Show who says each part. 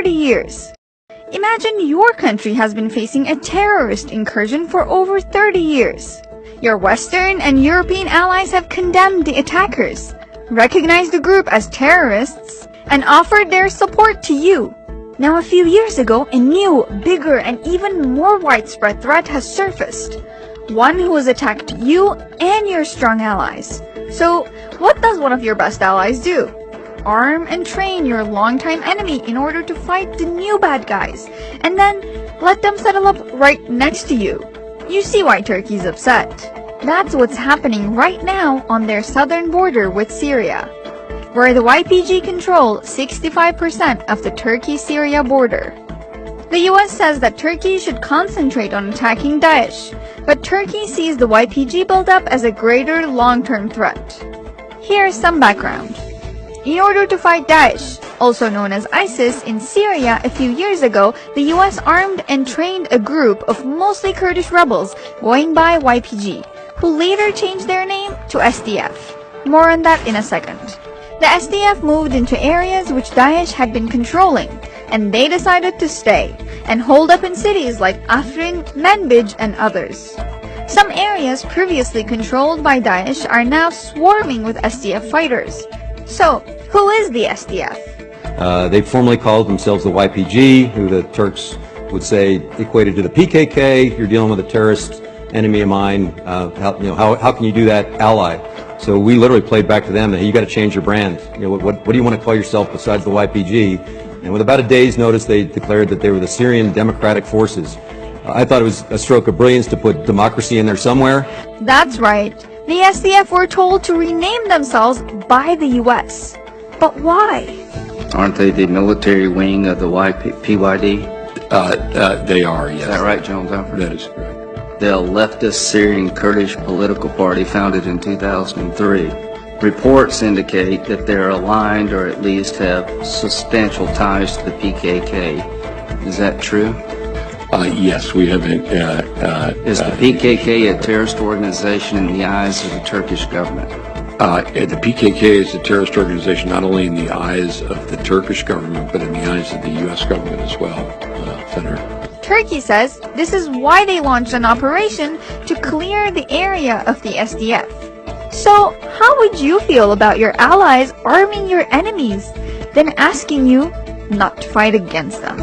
Speaker 1: 30 years. Imagine your country has been facing a terrorist incursion for over 30 years. Your Western and European allies have condemned the attackers, recognized the group as terrorists, and offered their support to you. Now, a few years ago, a new, bigger, and even more widespread threat has surfaced. One who has attacked you and your strong allies. So, what does one of your best allies do? Arm and train your longtime enemy in order to fight the new bad guys, and then let them settle up right next to you. You see why Turkey's upset. That's what's happening right now on their southern border with Syria, where the YPG control 65% of the Turkey-Syria border. The US says that Turkey should concentrate on attacking Daesh, but Turkey sees the YPG buildup as a greater long-term threat. Here's some background. In order to fight Daesh, also known as ISIS, in Syria a few years ago, the US armed and trained a group of mostly Kurdish rebels going by YPG, who later changed their name to SDF. More on that in a second. The SDF moved into areas which Daesh had been controlling, and they decided to stay and hold up in cities like Afrin, Manbij, and others. Some areas previously controlled by Daesh are now swarming with SDF fighters. So, who is the SDF?
Speaker 2: They formerly called themselves the YPG, who the Turks would say equated to the PKK. You're dealing with a terrorist enemy of mine. How can you do that, ally? So we literally played back to them that, hey, you got to change your brand. What do you want to call yourself besides the YPG? And with about a day's notice, they declared that they were the Syrian Democratic Forces. I thought it was a stroke of brilliance to put democracy in there somewhere.
Speaker 1: That's right. The SDF were told to rename themselves by the US. But why?
Speaker 3: Aren't they the military wing of the PYD?
Speaker 4: They are, yes.
Speaker 3: Is that right, General Dunford?
Speaker 4: That is correct.
Speaker 3: The leftist Syrian Kurdish political party founded in 2003. Reports indicate that they're aligned or at least have substantial ties to the PKK. Is that true?
Speaker 4: Yes, we have.
Speaker 3: Is the PKK a terrorist organization in the eyes of the Turkish government?
Speaker 4: The PKK is a terrorist organization not only in the eyes of the Turkish government, but in the eyes of the U.S. government as well, Senator.
Speaker 1: Turkey says this is why they launched an operation to clear the area of the SDF. So, how would you feel about your allies arming your enemies, then asking you not to fight against them?